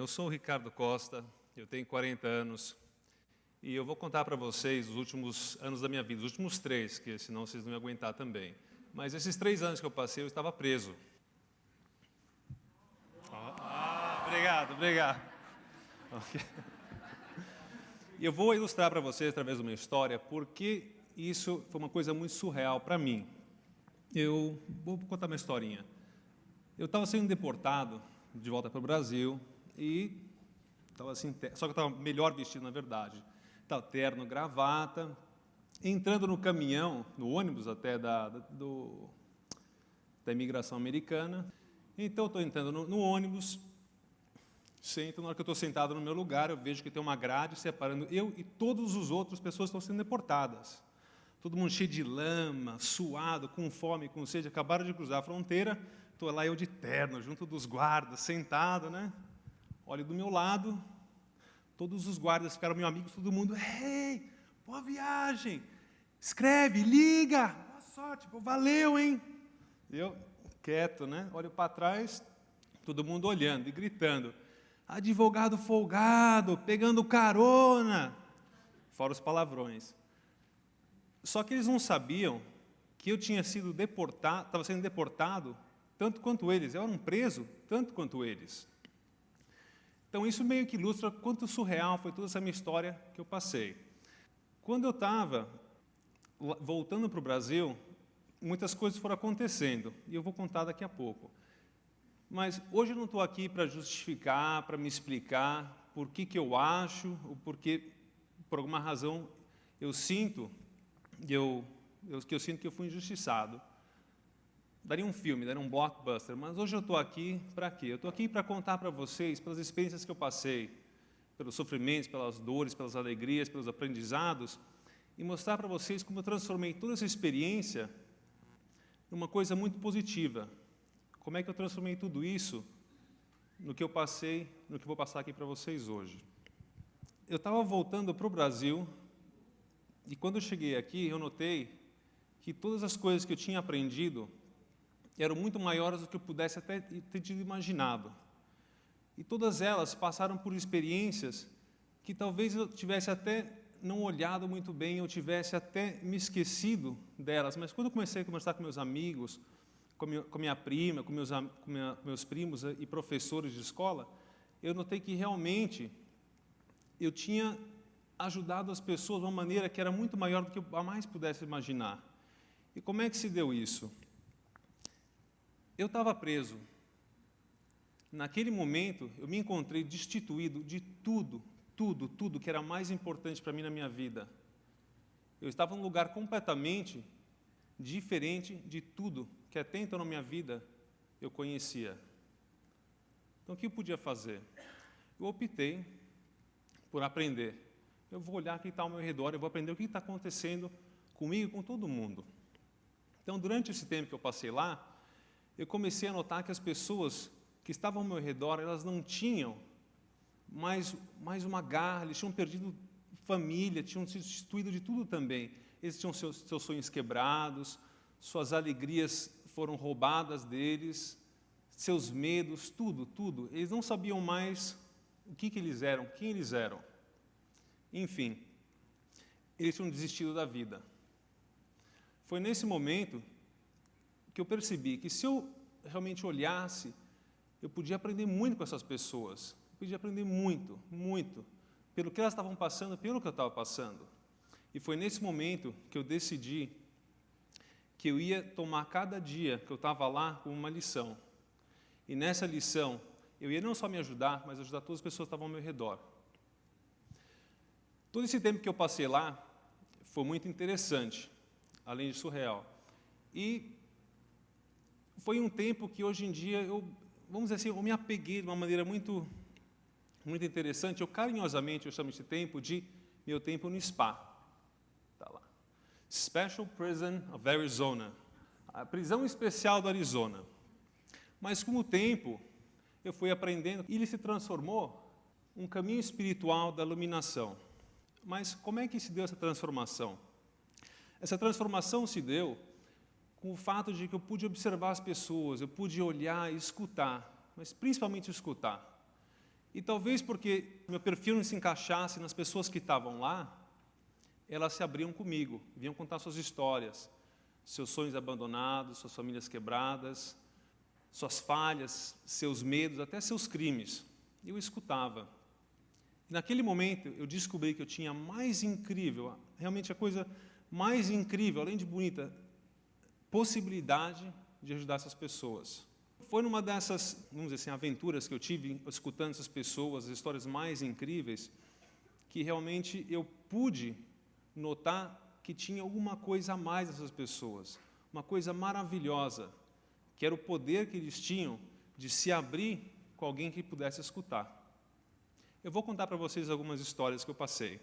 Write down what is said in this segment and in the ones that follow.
eu sou o Ricardo Costa, eu tenho 40 anos e eu vou contar para vocês os últimos anos da minha vida, os últimos 3, que senão vocês não iam aguentar também. Mas esses 3 anos que eu passei, eu estava preso. Obrigado. Okay. E eu vou ilustrar para vocês, através de uma história, porque isso foi uma coisa muito surreal para mim. Eu vou contar uma historinha. Eu estava sendo deportado de volta para o Brasil e estava assim, só que eu estava melhor vestido, na verdade. Estava terno, gravata, entrando no caminhão, no ônibus até da imigração americana. Então, eu estou entrando no ônibus, sento, na hora que eu estou sentado no meu lugar, eu vejo que tem uma grade separando eu e todas as outras pessoas que estão sendo deportadas. Todo mundo cheio de lama, suado, com fome, com sede, acabaram de cruzar a fronteira, estou lá eu de terno, junto dos guardas, sentado, né? Olho do meu lado, todos os guardas ficaram meus amigos, todo mundo, ei, boa viagem, escreve, liga, boa sorte, valeu, hein? Eu, quieto, né? Olho para trás, todo mundo olhando e gritando, advogado folgado, pegando carona, fora os palavrões. Só que eles não sabiam que eu tinha sido deportado, estava sendo deportado tanto quanto eles, eu era um preso tanto quanto eles. Então isso meio que ilustra quanto surreal foi toda essa minha história que eu passei. Quando eu estava voltando para o Brasil, muitas coisas foram acontecendo, e eu vou contar daqui a pouco. Mas hoje eu não estou aqui para justificar, para me explicar por que eu acho, ou porque, por alguma razão, eu sinto que eu fui injustiçado. Daria um filme, daria um blockbuster, mas hoje eu estou aqui para quê? Eu estou aqui para contar para vocês, pelas experiências que eu passei, pelos sofrimentos, pelas dores, pelas alegrias, pelos aprendizados, e mostrar para vocês como eu transformei toda essa experiência numa coisa muito positiva. Como é que eu transformei tudo isso no que eu passei, no que eu vou passar aqui para vocês hoje. Eu estava voltando para o Brasil, e quando eu cheguei aqui, eu notei que todas as coisas que eu tinha aprendido eram muito maiores do que eu pudesse até ter tido imaginado. E todas elas passaram por experiências que talvez eu tivesse até não olhado muito bem, eu tivesse até me esquecido delas. Mas quando eu comecei a conversar com meus amigos, com minha prima, com meus primos e professores de escola, eu notei que realmente eu tinha ajudado as pessoas de uma maneira que era muito maior do que eu jamais pudesse imaginar. E como é que se deu isso? Eu estava preso. Naquele momento, eu me encontrei destituído de tudo que era mais importante para mim na minha vida. Eu estava num lugar completamente diferente de tudo que até então na minha vida eu conhecia. Então, o que eu podia fazer? Eu optei por aprender. Eu vou olhar o que está ao meu redor, eu vou aprender o que está acontecendo comigo e com todo mundo. Então, durante esse tempo que eu passei lá, eu comecei a notar que as pessoas que estavam ao meu redor, elas não tinham mais uma garra, eles tinham perdido família, tinham sido destituídos de tudo também. Eles tinham seus sonhos quebrados, suas alegrias foram roubadas deles, seus medos, tudo. Eles não sabiam mais o que eles eram, quem eles eram. Enfim, eles tinham desistido da vida. Foi nesse momento que eu percebi que se eu realmente olhasse, eu podia aprender muito com essas pessoas. Eu podia aprender muito, pelo que elas estavam passando, pelo que eu estava passando. E foi nesse momento que eu decidi que eu ia tomar cada dia que eu estava lá como uma lição. E nessa lição, eu ia não só me ajudar, mas ajudar todas as pessoas que estavam ao meu redor. Todo esse tempo que eu passei lá foi muito interessante, além de surreal. E foi um tempo que hoje em dia vamos dizer assim, eu me apeguei de uma maneira muito interessante. Carinhosamente eu chamo esse tempo de meu tempo no SPA. Tá lá. Special Prison of Arizona, a prisão especial do Arizona. Mas com o tempo eu fui aprendendo e ele se transformou um caminho espiritual da iluminação. Mas como é que se deu essa transformação? Essa transformação se deu com o fato de que eu pude observar as pessoas, eu pude olhar e escutar, mas principalmente escutar. E talvez porque meu perfil não se encaixasse nas pessoas que estavam lá, elas se abriam comigo, vinham contar suas histórias, seus sonhos abandonados, suas famílias quebradas, suas falhas, seus medos, até seus crimes. Eu escutava. E naquele momento, eu descobri que eu tinha mais incrível, realmente a coisa mais incrível, além de bonita, possibilidade de ajudar essas pessoas. Foi numa dessas, vamos dizer assim, aventuras que eu tive, escutando essas pessoas, as histórias mais incríveis, que realmente eu pude notar que tinha alguma coisa a mais nessas pessoas, uma coisa maravilhosa, que era o poder que eles tinham de se abrir com alguém que pudesse escutar. Eu vou contar para vocês algumas histórias que eu passei.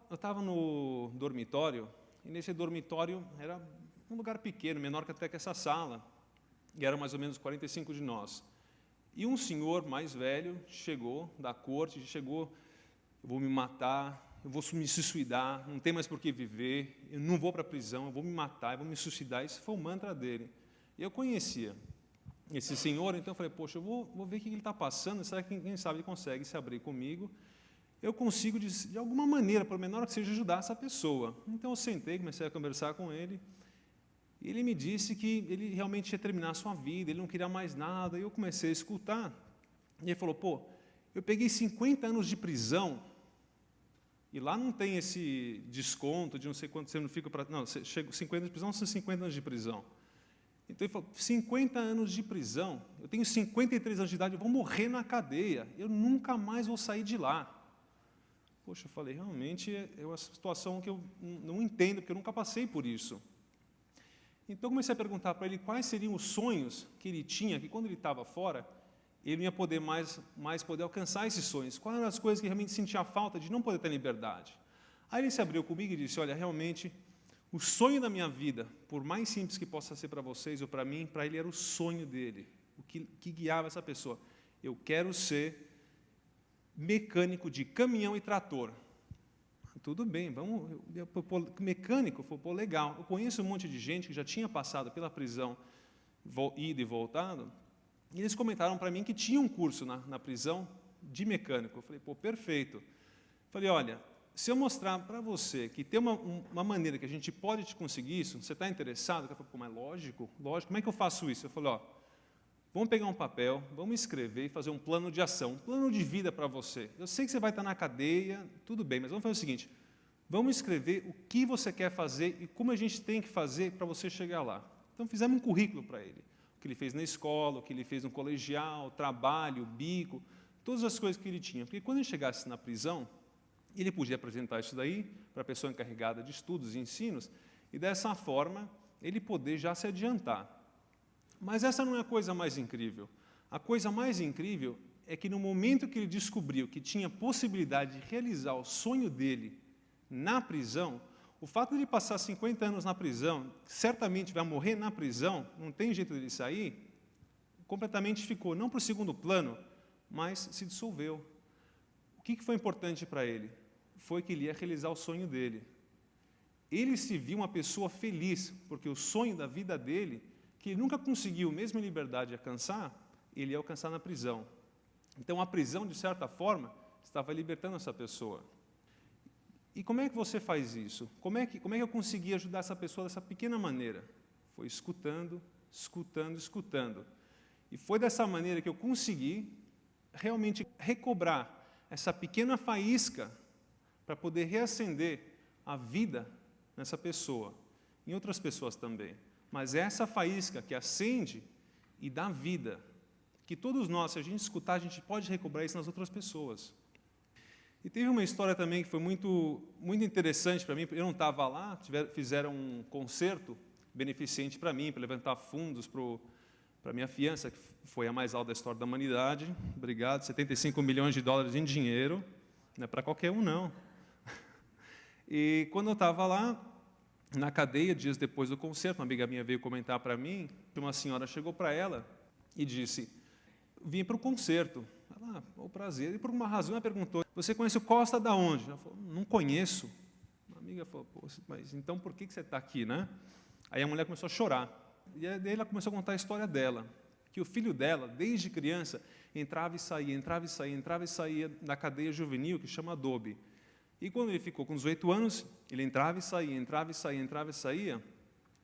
Eu estava no dormitório, e nesse dormitório era um lugar pequeno, menor que até que essa sala, e eram mais ou menos 45 de nós. E um senhor mais velho chegou da corte, eu vou me matar, eu vou me suicidar, não tem mais por que viver, eu não vou para a prisão, eu vou me matar, eu vou me suicidar. Esse foi o mantra dele. E eu conhecia esse senhor, então eu falei, poxa, eu vou ver o que ele está passando, será que quem sabe ele consegue se abrir comigo? Eu consigo, de alguma maneira, por menor que seja, ajudar essa pessoa. Então eu sentei, comecei a conversar com ele, e ele me disse que ele realmente ia terminar a sua vida, ele não queria mais nada, e eu comecei a escutar. E ele falou, pô, eu peguei 50 anos de prisão, e lá não tem esse desconto de não sei quanto você não fica para... Não, você chega 50 anos de prisão, são 50 anos de prisão. Então ele falou, 50 anos de prisão, eu tenho 53 anos de idade, eu vou morrer na cadeia, eu nunca mais vou sair de lá. Poxa, eu falei, realmente é uma situação que eu não entendo, porque eu nunca passei por isso. Então comecei a perguntar para ele quais seriam os sonhos que ele tinha, que quando ele estava fora, ele não ia poder mais poder alcançar esses sonhos. Quais eram as coisas que realmente sentia falta de não poder ter liberdade? Aí ele se abriu comigo e disse, olha, realmente, o sonho da minha vida, por mais simples que possa ser para vocês ou para mim, para ele era o sonho dele, o que guiava essa pessoa. Eu quero ser mecânico de caminhão e trator. Tudo bem, vamos, mecânico, pô, legal. Eu conheço um monte de gente que já tinha passado pela prisão, ido e voltado, e eles comentaram para mim que tinha um curso na prisão de mecânico. Eu falei, pô, perfeito. Falei, olha, se eu mostrar para você que tem uma maneira que a gente pode te conseguir isso, você está interessado? Eu falei, pô, mas lógico, como é que eu faço isso? Eu falei, ó, vamos pegar um papel, vamos escrever e fazer um plano de ação, um plano de vida para você. Eu sei que você vai estar na cadeia, tudo bem, mas vamos fazer o seguinte, vamos escrever o que você quer fazer e como a gente tem que fazer para você chegar lá. Então, fizemos um currículo para ele. O que ele fez na escola, o que ele fez no colegial, trabalho, bico, todas as coisas que ele tinha. Porque quando ele chegasse na prisão, ele podia apresentar isso daí para a pessoa encarregada de estudos e ensinos, e dessa forma, ele poder já se adiantar. Mas essa não é a coisa mais incrível. A coisa mais incrível é que no momento que ele descobriu que tinha possibilidade de realizar o sonho dele na prisão, o fato de ele passar 50 anos na prisão, certamente vai morrer na prisão, não tem jeito dele sair, completamente ficou, não para o segundo plano, mas se dissolveu. O que foi importante para ele? Foi que ele ia realizar o sonho dele. Ele se viu uma pessoa feliz, porque o sonho da vida dele, que ele nunca conseguiu, mesmo em liberdade, alcançar, ele ia alcançar na prisão. Então, a prisão, de certa forma, estava libertando essa pessoa. E como é que você faz isso? Como é que eu consegui ajudar essa pessoa dessa pequena maneira? Foi escutando, escutando, escutando. E foi dessa maneira que eu consegui realmente recobrar essa pequena faísca para poder reacender a vida nessa pessoa, em outras pessoas também. Mas é essa faísca que acende e dá vida, que todos nós, se a gente escutar, a gente pode recobrar isso nas outras pessoas. E teve uma história também que foi muito interessante para mim, eu não estava lá, fizeram um concerto beneficente para mim, para levantar fundos para minha fiança, que foi a mais alta da história da humanidade. Obrigado, 75 milhões de dólares em dinheiro, não é para qualquer um, não. E quando eu estava lá, na cadeia, dias depois do concerto, uma amiga minha veio comentar para mim, que uma senhora chegou para ela e disse, vim para o concerto. Ela, o prazer. E por uma razão ela perguntou, você conhece o Costa da onde? Ela falou, não conheço. Uma amiga falou, mas então por que você está aqui, né? Aí a mulher começou a chorar. E daí ela começou a contar a história dela. que o filho dela, desde criança, entrava e saía da cadeia juvenil, que chama Adobe. E quando ele ficou com 18 anos, ele entrava e saía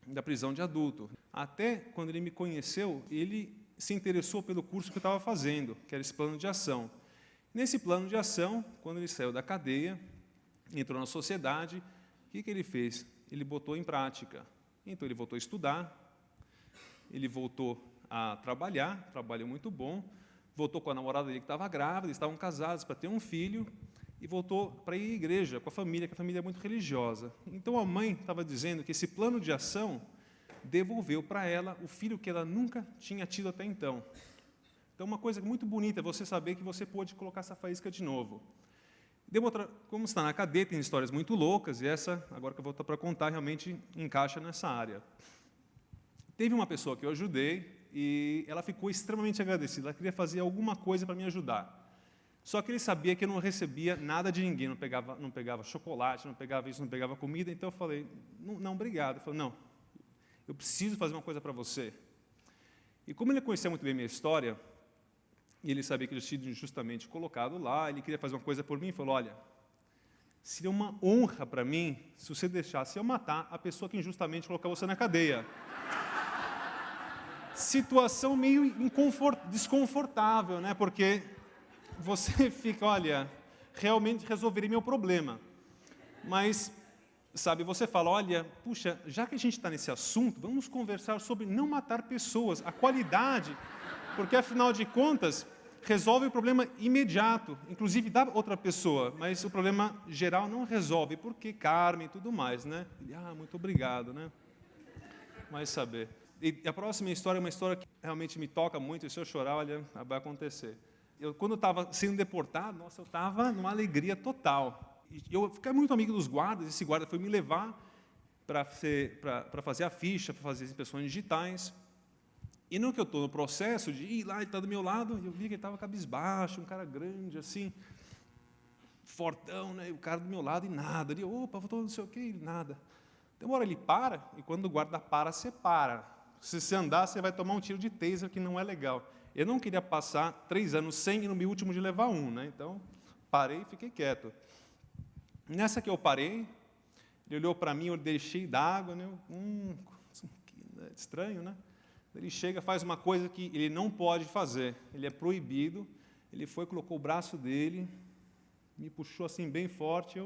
da prisão de adulto. Até quando ele me conheceu, ele se interessou pelo curso que eu estava fazendo, que era esse plano de ação. Nesse plano de ação, quando ele saiu da cadeia, entrou na sociedade, o que ele fez? Ele botou em prática. Então, ele voltou a estudar, ele voltou a trabalhar, trabalho muito bom, voltou com a namorada dele que estava grávida, eles estavam casados para ter um filho, e voltou para ir à igreja com a família, que a família é muito religiosa. Então, a mãe estava dizendo que esse plano de ação devolveu para ela o filho que ela nunca tinha tido até então. Então, uma coisa muito bonita é você saber que você pode colocar essa faísca de novo. Como está na cadeia, tem histórias muito loucas, e essa, agora que eu vou para contar, realmente encaixa nessa área. Teve uma pessoa que eu ajudei, e ela ficou extremamente agradecida, ela queria fazer alguma coisa para me ajudar. Só que ele sabia que eu não recebia nada de ninguém, não pegava chocolate, não pegava isso, não pegava comida, então eu falei, não, obrigado. Ele falou, não, eu preciso fazer uma coisa para você. E como ele conhecia muito bem minha história, e ele sabia que eu tinha sido injustamente colocado lá, ele queria fazer uma coisa por mim, falou, olha, seria uma honra para mim se você deixasse eu matar a pessoa que injustamente colocou você na cadeia. Situação meio desconfortável, né? Porque você fica, olha, realmente resolveria meu problema. Mas, sabe, você fala, olha, puxa, já que a gente está nesse assunto, vamos conversar sobre não matar pessoas, a qualidade, porque, afinal de contas, resolve o problema imediato, inclusive da outra pessoa, mas o problema geral não resolve, porque karma e tudo mais, né? Muito obrigado, né? Mas saber. E a próxima história é uma história que realmente me toca muito, e se eu chorar, olha, vai acontecer. Quando eu estava sendo deportado, nossa, eu estava numa alegria total. Eu fiquei muito amigo dos guardas, esse guarda foi me levar para fazer a ficha, para fazer as impressões digitais. E no que eu estou no processo de ir lá, ele está do meu lado, eu vi que ele estava cabisbaixo, um cara grande, assim, fortão, né? E o cara do meu lado e nada. Ele, opa, voltou não sei o quê, nada. Então, uma hora ele para, e quando o guarda para, você para. Se você andar, você vai tomar um tiro de taser, que não é legal. Eu não queria passar 3 anos sem, e no meu último de levar um, né? Então, parei e fiquei quieto. Nessa que eu parei, ele olhou para mim, eu deixei d'água, né? Estranho, né? Ele chega, faz uma coisa que ele não pode fazer, ele é proibido. Ele foi, colocou o braço dele, me puxou assim bem forte,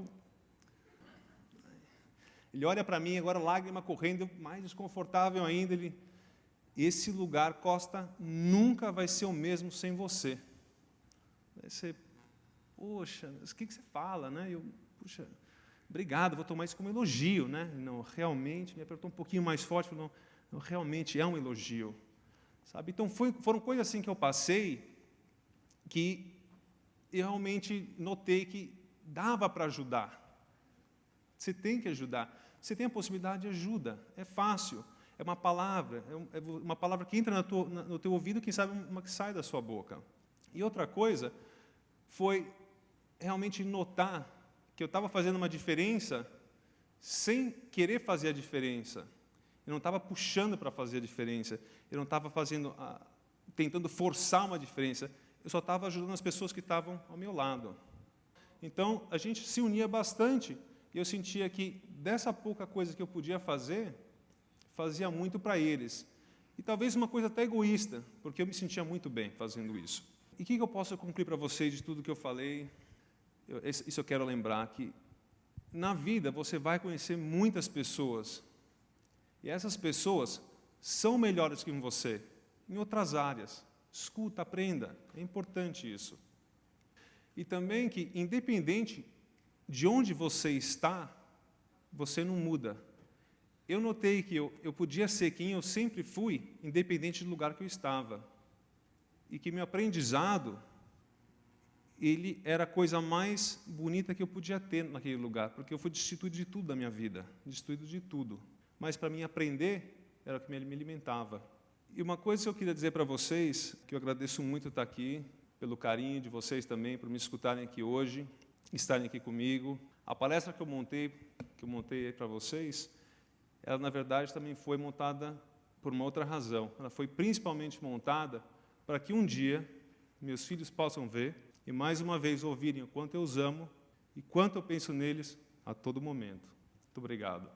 Ele olha para mim, agora lágrima correndo, mais desconfortável ainda, esse lugar, Costa, nunca vai ser o mesmo sem você. Aí você, poxa, o que você fala, né? Puxa, obrigado, vou tomar isso como elogio, né? Não, realmente, me apertou um pouquinho mais forte, falou, não, realmente é um elogio, sabe? Então, foram coisas assim que eu passei, que eu realmente notei que dava para ajudar. Você tem que ajudar. Você tem a possibilidade de ajuda, é fácil. É uma palavra que entra no teu ouvido, quem sabe uma que sai da sua boca. E outra coisa foi realmente notar que eu estava fazendo uma diferença sem querer fazer a diferença. Eu não estava puxando para fazer a diferença. Eu não estava tentando forçar uma diferença. Eu só estava ajudando as pessoas que estavam ao meu lado. Então, a gente se unia bastante e eu sentia que dessa pouca coisa que eu podia fazer, fazia muito para eles. E talvez uma coisa até egoísta, porque eu me sentia muito bem fazendo isso. E o que eu posso concluir para vocês de tudo que eu falei? Isso eu quero lembrar, que na vida você vai conhecer muitas pessoas, e essas pessoas são melhores que você, em outras áreas. Escuta, aprenda, é importante isso. E também que, independente de onde você está, você não muda. Eu notei que eu podia ser quem eu sempre fui, independente do lugar que eu estava. E que meu aprendizado, ele era a coisa mais bonita que eu podia ter naquele lugar, porque eu fui destituído de tudo da minha vida, destituído de tudo. Mas para mim aprender era o que me alimentava. E uma coisa que eu queria dizer para vocês, que eu agradeço muito estar aqui, pelo carinho de vocês também, por me escutarem aqui hoje, estarem aqui comigo. A palestra que eu montei para vocês, ela, na verdade, também foi montada por uma outra razão. Ela foi principalmente montada para que um dia meus filhos possam ver e mais uma vez ouvirem o quanto eu os amo e quanto eu penso neles a todo momento. Muito obrigado.